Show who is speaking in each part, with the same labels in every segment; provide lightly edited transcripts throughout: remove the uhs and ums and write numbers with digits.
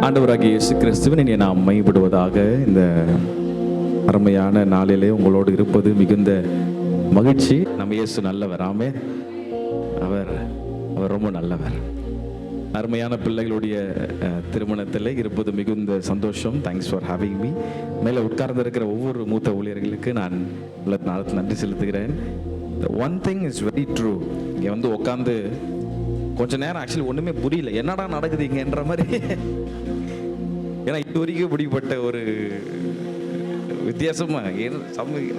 Speaker 1: ஆண்டவராகிய இயேசு கிறிஸ்துவின் இனி நாம் மையப்படுவதாக. இந்த அருமையான நாளிலே உங்களோடு இருப்பது மிகுந்த மகிழ்ச்சி. நம்ம இயேசு நல்லவர். ஆமே. அவர் ரொம்ப நல்லவர். அருமையான பிள்ளைகளுடைய திருமணத்தில் இருப்பது மிகுந்த சந்தோஷம். Thanks for having me. மேலே உட்கார்ந்து இருக்கிற ஒவ்வொரு மூத்த ஊழியர்களுக்கு நான் நாளத்தில் நன்றி செலுத்துகிறேன். One thing is very true. இங்கே உட்காந்து கொஞ்ச நேரம் ஆக்சுவலி ஒன்றுமே புரியல, என்னடா நடக்குதுங்கன்ற மாதிரி. ஏன்னா இது வரைக்கும் பிடிப்பட்ட ஒரு வித்தியாசமா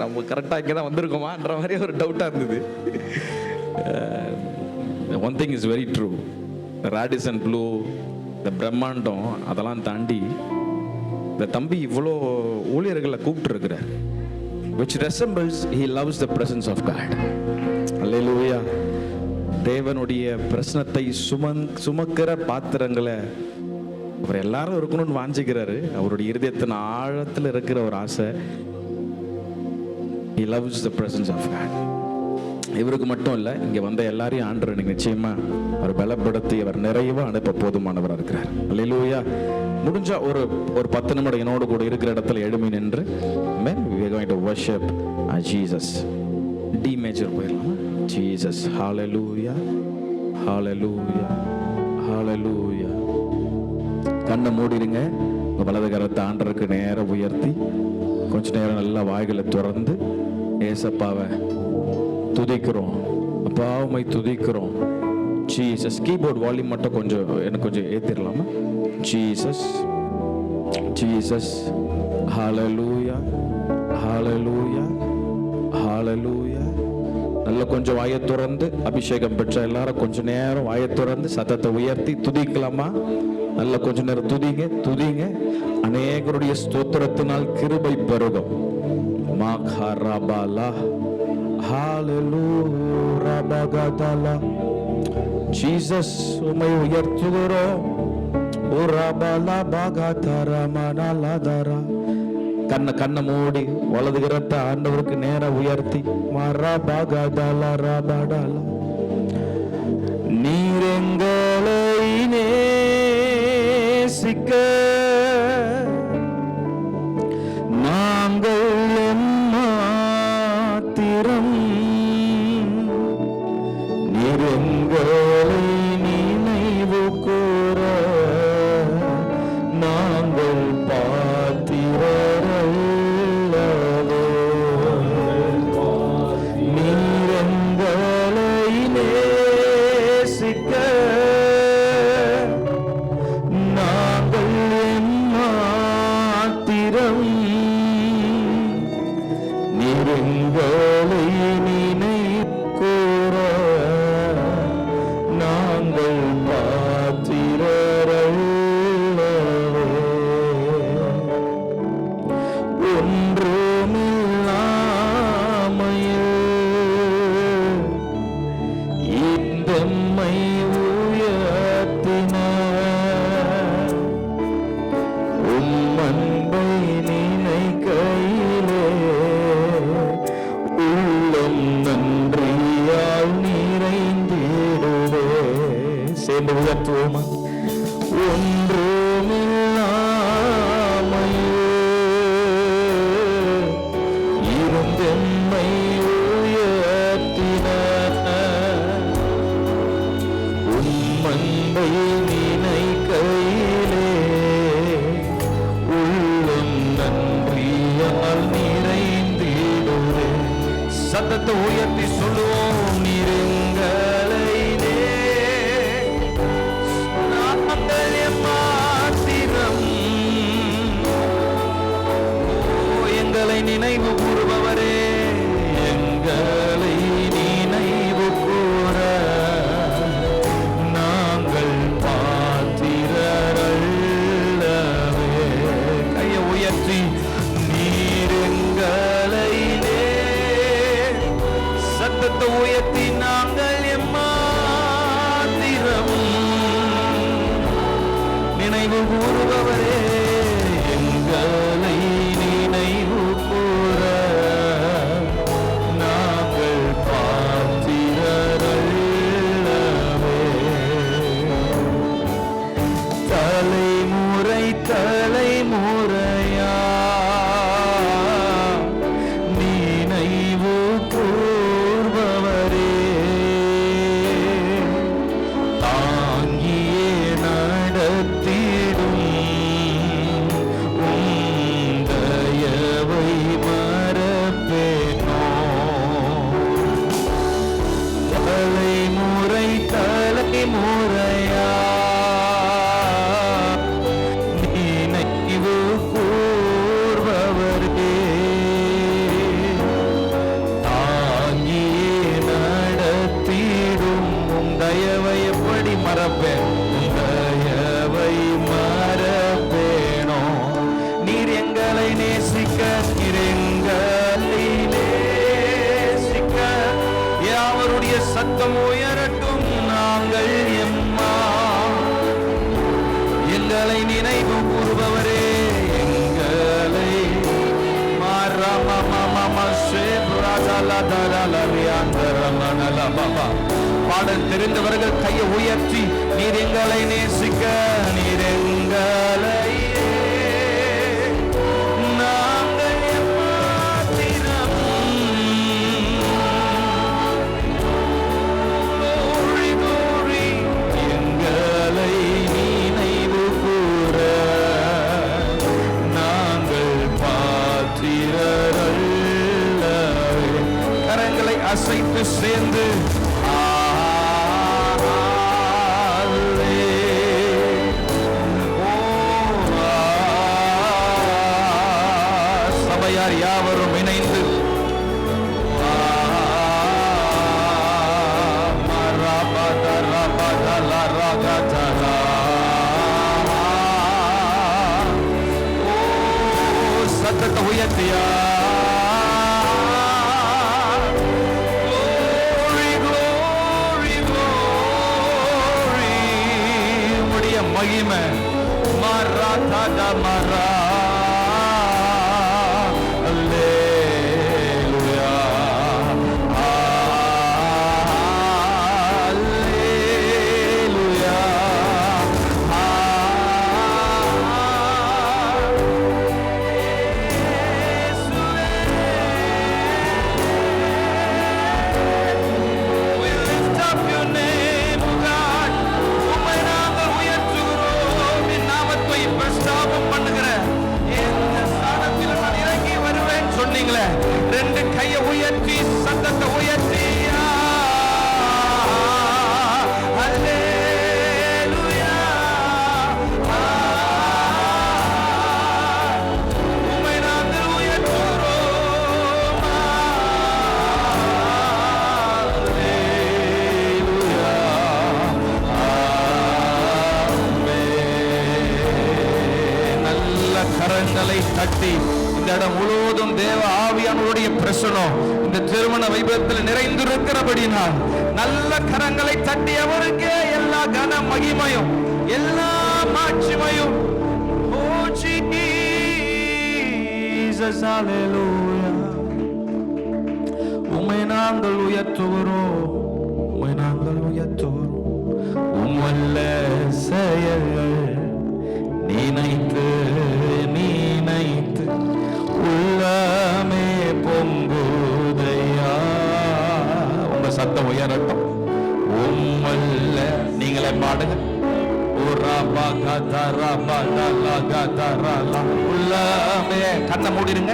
Speaker 1: நம்ம கரெக்டாக இங்கே தான் வந்திருக்கோமான்ற மாதிரி ஒரு டவுட்டாக இருந்தது. One thing is very true. Radisson Blu, இந்த பிரம்மாண்டம் அதெல்லாம் தாண்டி இந்த தம்பி இவ்வளோ ஊழியர்களை கூப்பிட்டுருக்கிறார். which resembles he loves the presence of God. அல்லேலூயா. தேவனுடைய பிரசனத்தை சுமக்கிற பாத்திரங்களை அவர் எல்லாரும் இருக்கணும்னு வாஞ்சிக்கிறாரு. அவருடைய இருதயத்தின் ஆழத்தில் இருக்கிற ஒரு ஆசை. he loves the presence of God. இவருக்கு மட்டும் இல்லை, இங்கே வந்த எல்லாரையும் ஆண்டவர் நீங்கள் நிச்சயமா அவர் பலப்படுத்தி அவர் நிறைவாக அனுப்ப போதுமானவராக இருக்கிறார். அல்லேலூயா. முடிஞ்சா ஒரு 10 நிமிடம் என்னோடு கூட இருக்கிற இடத்துல எழுமி நின்று we are going to worship Jesus. D major போயிடலாம். Jesus. Hallelujah. Hallelujah. Hallelujah. கண்ணை மூடிடுங்க. உங்கள் வலது கரத்தை ஆண்டவருக்கு நேரம் உயர்த்தி கொஞ்ச நேரம் நல்லா வாய்களை திறந்து ஏசப்பாவை துதிக்கிறோம். அப்பா உம்மை துதிக்கிறோம். ஜீசஸ். கீபோர்ட் வால்யூம் மட்டும் எனக்கு கொஞ்சம் ஏற்றிடலாமா? Jesus, Jesus. ஹalleluya, ஹalleluya, ஹalleluya. நல்ல கொஞ்சம் வாயை திறந்து அபிஷேகம் பெற்ற எல்லாரும் கொஞ்ச நேரம் வாயை திறந்து சத்தத்தை உயர்த்தி துதிக்கலாமா? நல்ல கொஞ்ச நேரம் துதிங்க. அநேகருடைய ஸ்தோத்திரத்தினால் கிருபை பெருகும். மாகரபாலா ஹalleluya ரபகதலா. ஜீசஸ் உம்மை உயர்த்துகிறோம். உரபலா பகதரமனலதரா. கண்ணை மூடி வலது கரத்தை ஆண்டவருக்கு நேரா உயர்த்தி மரபகதல ரபடல. நீர் எங்களை நேசிக்க நாங்கள் எம்மாத்திரம். நீர் எங்களை நினைவு கூற நாங்கள் பாத்திரரல்லவோ. நீர் எங்களை நேசிக்க நாங்கள் எம்மாத்திரம். நீர் எங்களை நினைவு கூற நாங்கள் பாத்திரரல்லவோ. ஒன்றுமில்லாமையில் இந்தம்மை உயர்த்தினார். உம் அன்பை நினைக்கையிலே உள்ளம் நன்றியால் நிறைந்திடுவே. சேர்ந்து உயர்த்துவோமா? ஒன்றுமில்லாமையில் இருந்தெம்மை உயர்த்தினார். உம் அன்பை நினைக்கையிலே உள்ளம் நன்றியால் நிறைந்திடுவே. சத்தத்தை உயர்த்தி சொல்லுவோம். நீரெங்களை நாங்கள் எம்மாத்திரம். எங்களை நினைவு கூறுபவரே, எங்களை நினைவு கூற நாங்கள் பாத்திரரல்லவே. கையை உயர்த்தி நீர் எங்களை சத்தத்தை உயர்த்தி நாங்கள் எம்மாத்திரம். நினைவு கூறுபவரே, எங்களை நினைவு கூற நாங்கள் பாத்திரரல்லவே. நினைவு கூறுபவரே, எங்களை பாடல் தெரிந்தவர்கள் கையை உயர்த்தி, நீர் எங்களை நேசிக்க, நீர் எங்களை அசைத்து சேர்ந்து சபையார் யாவரும் இணைந்து சத்தத்தை உயர்த்தியா மகிமை மராதா மரா அல்லேலூயா அல்லேலூயா. We lift up your name, God. உம்மை நாங்கள் உயர்த்துகிறோம். என் நாமத்தை பிரஸ்தாபம் பண்ணுகிற எந்த ஸ்தானத்தில் நான் இறங்கி வருவேன் சொன்னீங்களே, ரெண்டு கையை உயர்த்தி சத்தத்தை உயர்த்தி அல்லேலூயா உம்மை நாங்கள் உயர்த்துகிறோம். அல்லேலூயா நல்ல கரங்களை தட்டி இந்த இடம் முழுவதும் தேவ ஆவியானவருடைய பிரசனம் இந்த திருமண வைபவத்தில் நிறைந்திருக்கிறபடினால் நல்ல கரங்களை தட்டி அவருக்கே எல்லா கன மகிமையும் எல்லா மாட்சிமையும். ஓ ஜீசஸ் ஹல்லேலூயா. உம்மை நாங்கள் உயர்த்துகிறோம், உம்மை நாங்கள் உயர்த்துகிறோம். உம்மல்ல செயல்கள் நினைத்து நினைத்து உள்ளமே பொங்குதையா. உங்க சத்தம் உயரட்டும். உம்மல்ல நீங்களே பாடுங்க. உள்ளமே கண்ணை மூடிடுங்க.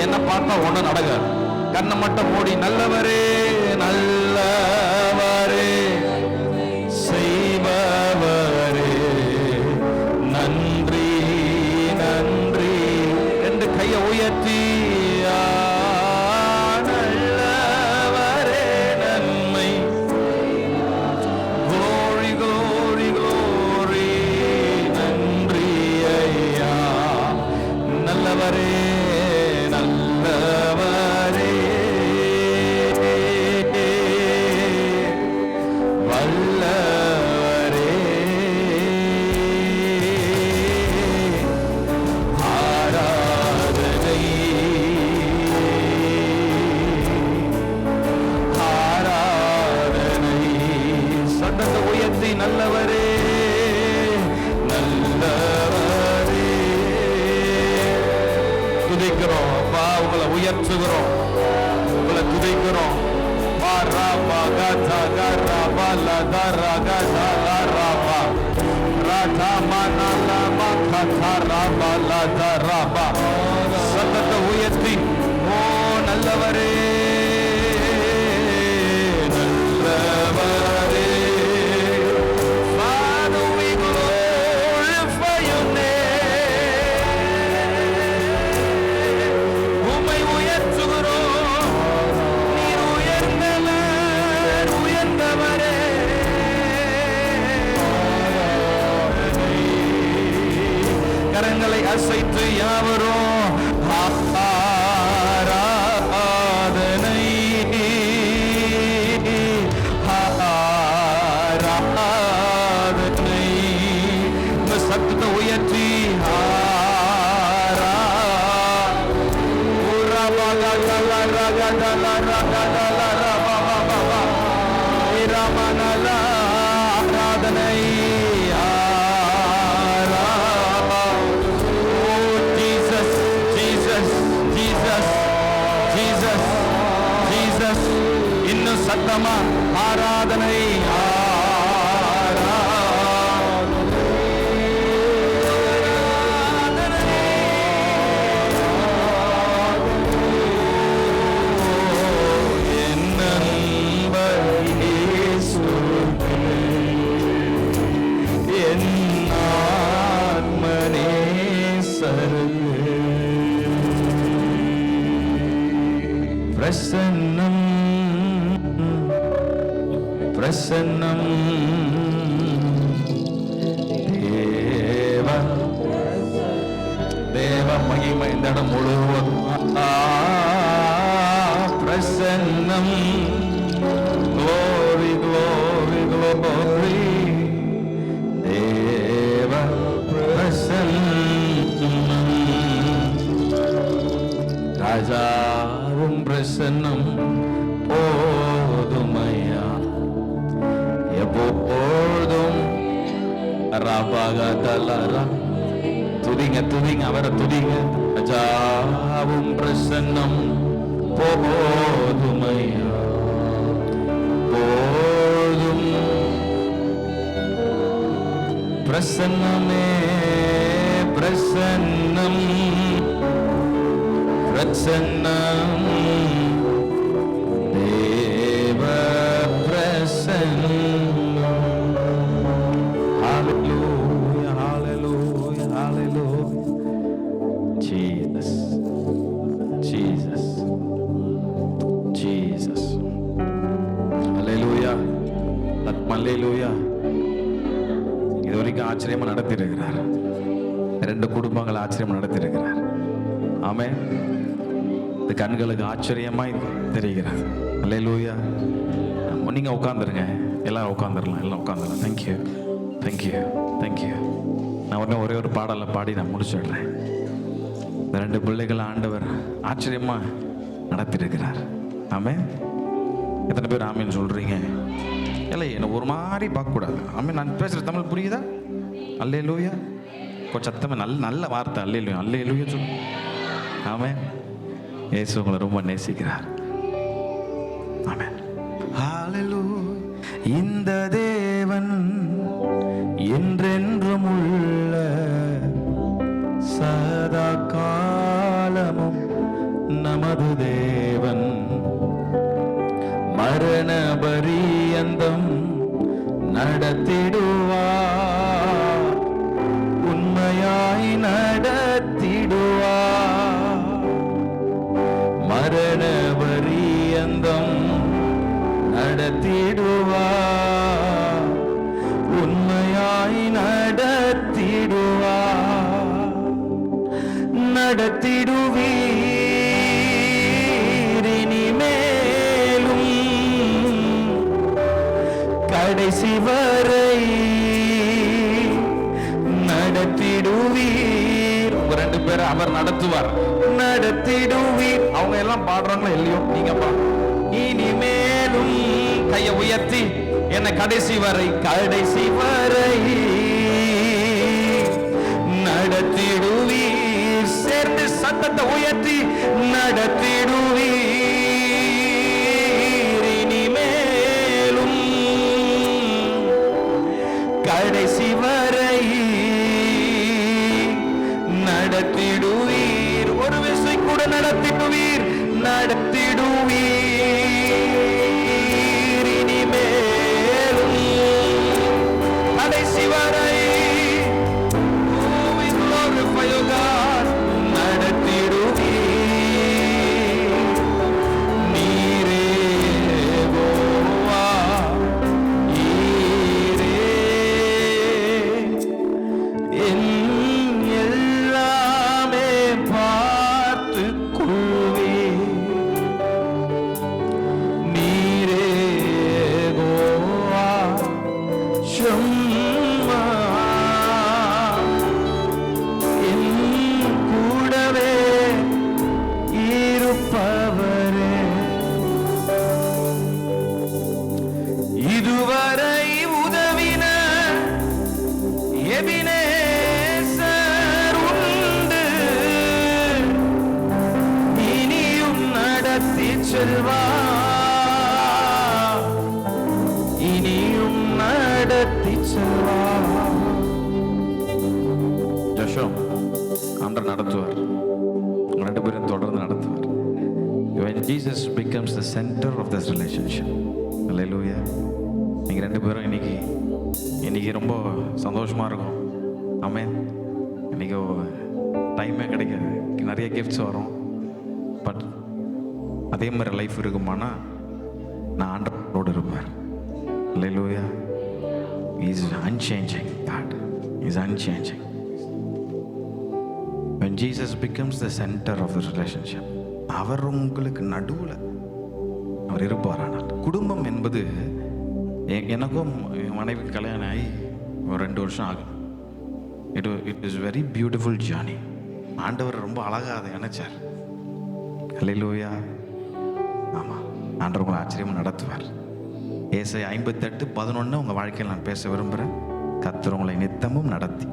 Speaker 1: என்ன பார்த்தா ஒண்ணு நடக்காது. கண்ணை மட்டும் மூடி நல்லவரே நல்லவரே செய்பவரே நன்றி நன்றி. ரெண்டு கையை உயர்த்தி நல்லவரே நன்மை. glory glory glory. நன்றி ஐயா நல்லவரே நல்லவரே வல்லவரே ஆராதனை ஆராதனை. சட்டத்தை உயர்த்தி நல்லவரே நல்லவரே துதிக்கிறோம். அப்பா உங்களை உயர்த்துகிறோம், உங்களை துதிக்கிறோம். சத்தத்தை உயர்த்தி ஓ நல்லவரே நல்லவரே. Father, we glorify your name. உம்மை உயர்த்துகிறோம். நீர் உயர்ந்தவர் உயர்ந்தவரே. கரங்களை அசைத்து யாவரும் ஆராதனை ஆராதனை. சத்தத்தை உயர்த்தி ஆராதனை Jesus Jesus Jesus Jesus Jesus இன்னும் சத்தமா ஆராதனை பிரசன்னம் பிரசன்னம் தேவ தேவ மகிமை இந்த இடம் முழுவதும் பிரசன்னம் glory glory glory தேவ பிரசன்னம் ராஜாவும் பிரசன்னம் போதுமையா எப்போதும் துதிங்க துதிங்க அவரை துதிங்க ராஜாவும் பிரசன்னம் போதுமையா போதும் பிரசன்னமே பிரசன்னம் பிரசன்னம் தேவ பிரசன்னம் ஹalleluya hallelujah hallelujah Jesus Jesus Jesus hallelujah hallelujah இதுவரைக்கும் ஆச்சரியமா நடத்தி இருக்கிறார் 2 குடும்பங்கள் ஆச்சரியமா நடத்தி இருக்கிறார் ஆமென் இந்த கண்களுக்கு ஆச்சரியமாய் தெரிகிறது அல்லேலூயா நீங்க உட்காந்துருங்க எல்லாரும் உட்காந்துடலாம் எல்லாம் உட்காந்துடலாம் தேங்க்யூ தேங்க்யூ தேங்க்யூ நான் உடனே ஒரே ஒரு பாடலை பாடி நான் முடிச்சிடுறேன் இந்த 2 பிள்ளைகள் ஆண்டவர் ஆச்சரியமா நடத்திருக்கிறார் ஆமென் எத்தனை பேர் ஆமேன்னு சொல்றீங்க இல்லை என்ன ஒரு மாதிரி பார்க்கக்கூடாது ஆமேன் நான் பேசுகிற தமிழ் புரியுதா அல்லேலூயா கொஞ்சம் சத்தமே நல்ல நல்ல வார்த்தை அல்லேலூயா அல்லேலூயா சொல்லு ஆமென் இயேசு உங்களை ரொம்ப நேசிக்கிறார் ஆமென் ஹalleluya இந்த தேவன் என்றென்றும் உள்ள சதா காலமும் நமது தேவன் மரண பரியந்தம் நடத்திடுவார் உண்மையாய் நடத்திடுவார் மரண பரியந்தம் நடத்திடுவார் உண்மையாய் நடத்திடுவார் நடத்திடுவீர் இனிமேலும் கடைசி வரை நடத்திடுவீர் 2 பேர் அவர் நடத்துவார் நடத்திடுவீர் அவங்க எல்லாம் பாடுறாங்களோ இல்லையோ நீங்க இனிமேலும் கையை உயர்த்தி என்ன கடைசி வரை நடத்திடுவீர் சேர்ந்து சத்தத்தை உயர்த்தி நடத்திடுவீர் இனிமேலும் கடைசி வரை நடத்திடுவீர் ஒரு விசை கூட நடத்திடுவீர் இனிமேலும் கடைசி வரை நீ ஆண்டவர் நடத்துவார். உங்க 2 பேரும் தொடர்ந்து நடத்துவார். When Jesus becomes the center of this relationship, hallelujah. நீங்க 2 பேரும் இன்னைக்கு ரொம்ப சந்தோஷமா இருக்கும். ஆமென். இன்னைக்கு டைமே கிடைக்காது, நிறைய கிஃப்ட்ஸ் வரும். பட் அதே மாதிரி லைஃப் இருக்குமானா நான் ஆண்டவரோடு இருப்பேன். Hallelujah. He is unchanging. God is unchanging. When Jesus becomes the center of the relationship, அவர் உங்களுக்கு நடுவில் அவர் இருப்பார். ஆனால் குடும்பம் என்பது, எனக்கும் என் மனைவி கல்யாணம் ஆகி ஒரு 2 வருஷம் ஆகும். It is very beautiful journey. ஆண்டவர் ரொம்ப அழகாக அதை நினைச்சார். ஹல்லேலூயா. ஆமாம், ஆண்டவர் உங்களை ஆச்சரியமாக நடத்துவார். ஏசாயா 58:11 உங்கள் வாழ்க்கையில் நான் பேச விரும்புகிறேன். கர்த்தர் உங்களை நித்தமும் நடத்தி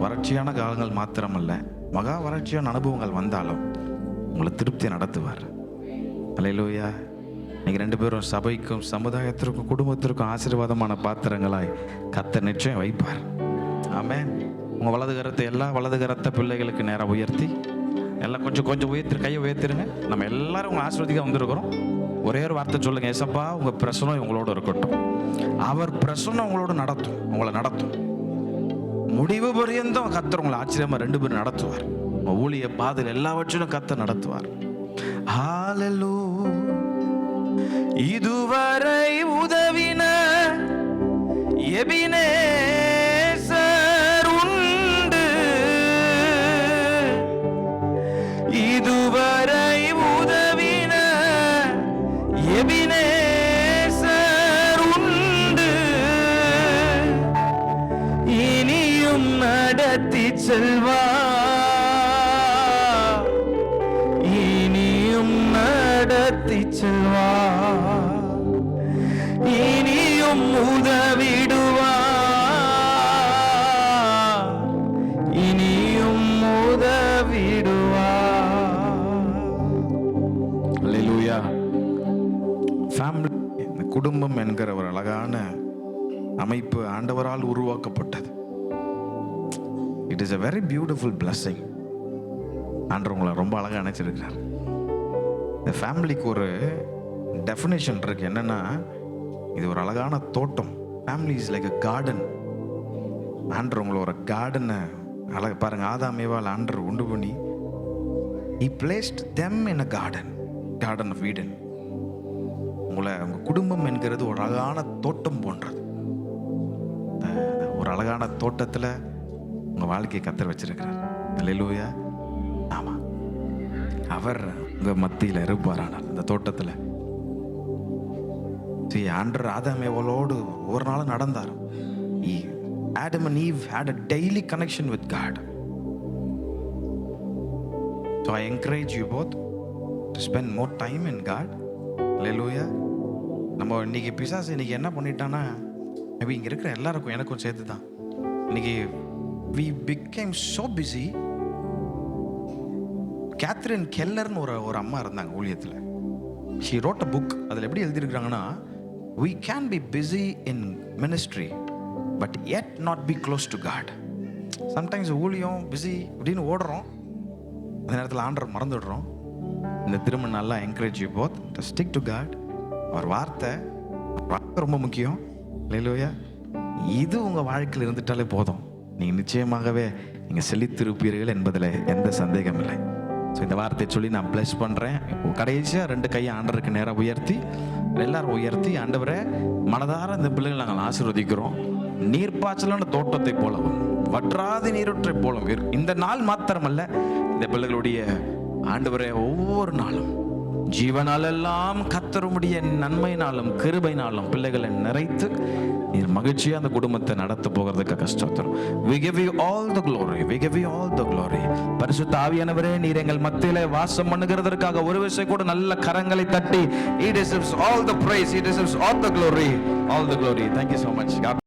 Speaker 1: வறட்சியான காலங்கள் மாத்திரமல்ல, மகா வறட்சியான அனுபவங்கள் வந்தாலும் உங்களை திருப்தியை நடத்துவார். ஹல்லேலூயா. நீங்கள் 2 பேரும் சபைக்கும் சமுதாயத்திற்கும் குடும்பத்திற்கும் ஆசீர்வாதமான பாத்திரங்களாய் கர்த்தர் நிச்சயம் வைப்பார். ஆமென். உங்கள் வலது கரத்தை, எல்லா வலது கரத்தை பிள்ளைகளுக்கு நேராக உயர்த்தி, எல்லாம் கொஞ்சம் உயர்த்தி, கையை உயர்த்திருங்க. நம்ம எல்லாரும் உங்களை ஆசீர்வதிக்க வந்திருக்கிறோம். ஒரே ஒரு வார்த்தை சொல்லுங்க, ஏசப்பா உங்கள் பிரசனம் உங்களோட இருக்கட்டும். அவர் பிரசனம் உங்களோட நடத்தும், உங்களை நடத்தும். முடிவு பரியந்தம் கர்த்தர் உங்களை ஆச்சரியமா 2 பேரும் நடத்துவார். உங்கள் ஊழிய பாதையில் எல்லாவற்றிலும் கர்த்தர் நடத்துவார். ஹல்லேலூயா. இதுவரை உதவின எபினேசர் உண்டு, இதுவரை உதவின எபினேசர் உண்டு, இனியும் நடத்தி செல்வார், இனியும் நடத்தி செல்வார், இனியும் உதவிடுவார், இனியும் உதவிடுவார். ஹல்லேலூயா. ஃபேமிலி, இந்த குடும்பம் என்கிற ஒரு அழகான அமைப்பு ஆண்டவரால் உருவாக்கப்பட்டது. It is a very beautiful blessing. ஆண்டவர் உங்களை ரொம்ப அழகாக நினைச்சிருக்கிறார். இந்த ஃபேமிலிக்கு ஒரு டெஃபினேஷன் இருக்கு. என்னன்னா, இது ஒரு அழகான தோட்டம். Family is like a garden. ஆண்டவர் உங்களை ஒரு கார்டனை அழகு பாருங்க. ஆதாம் ஏவாள் ஆண்டவர் உண்டு பண்ணி he placed them in a garden of Eden. உங்கள் குடும்பம் என்கிறது ஒரு அழகான தோட்டம் போன்றது. ஒரு அழகான தோட்டத்தில் உங்கள் வாழ்க்கையை கர்த்தர் வச்சிருக்கிறார். ஹல்லேலூயா. ஆமாம், அவர் உங்கள் மத்தியில் இருப்பாரானால் இந்த தோட்டத்தில். ஆண்டவர் ஆதாம் ஏவாளோடு ஒவ்வொரு நாளும் நடந்தார். Adam and Eve had a daily connection with God. So I encourage you both to spend more time in God. Hallelujah. நம்ம இன்னைக்கு பிசாசு இன்னைக்கு என்ன பண்ணிட்டான்னா, மேபி இங்கே இருக்கிற எல்லாருக்கும் எனக்கும் சேர்த்து தான், இன்னைக்கு we became so busy. Catherine கெல்லர்னு ஒரு அம்மா இருந்தாங்க ஊழியத்தில். she wrote a book. அதில் எப்படி எழுதியிருக்கிறாங்கன்னா, we can be busy in ministry but yet not be close to God. sometimes ஊழியம் பிஸி அப்படின்னு ஓடுறோம், அந்த நேரத்தில் ஆண்டவர் மறந்துடுறோம். இந்த திரும்ப நல்லா encourage you both to stick to God. அவர் வார்த்தை ரொம்ப முக்கியம். ஹல்லேலூயா. இது உங்கள் வாழ்க்கையில் இருந்துட்டாலே போதும், நீங்கள் நிச்சயமாகவே நீங்கள் செழித்திருப்பீர்கள் என்பதில் எந்த சந்தேகம் இல்லை. ஸோ இந்த வார்த்தையை சொல்லி நான் பிளஸ் பண்ணுறேன். கடைசியாக 2 கையை ஆண்டவருக்கு நேராக உயர்த்தி, எல்லாரும் உயர்த்தி, ஆண்டவரை மனதார இந்த பிள்ளைகளை நாங்கள் ஆசீர்வதிக்கிறோம். நீர்ப்பாய்ச்சலான தோட்டத்தை போலவும் வற்றாத நீரொற்றை போலவும் இந்த நாள் மாத்திரமல்ல, இந்த பிள்ளைகளுடைய ஆண்டவரை ஒவ்வொரு நாளும் ஜீவனாலெல்லாம் கர்த்தருடைய நன்மையினாலும் கிருபையினாலும் பிள்ளைகளை நிறைத்து நீர் மகிழ்ச்சியாக அந்த குடும்பத்தை நடத்த போகிறதுக்கு கஷ்டத்தரும். We give you all the glory. We give you all the glory. பரிசுத்த ஆவியானவரே, நீர் எங்கள் மத்தியிலே வாசம் பண்ணுகிறதற்காக ஒரு விஷயம் கூட நல்ல கரங்களை தட்டி, He deserves all the praise. He deserves all the glory. All the glory. Thank you so much. God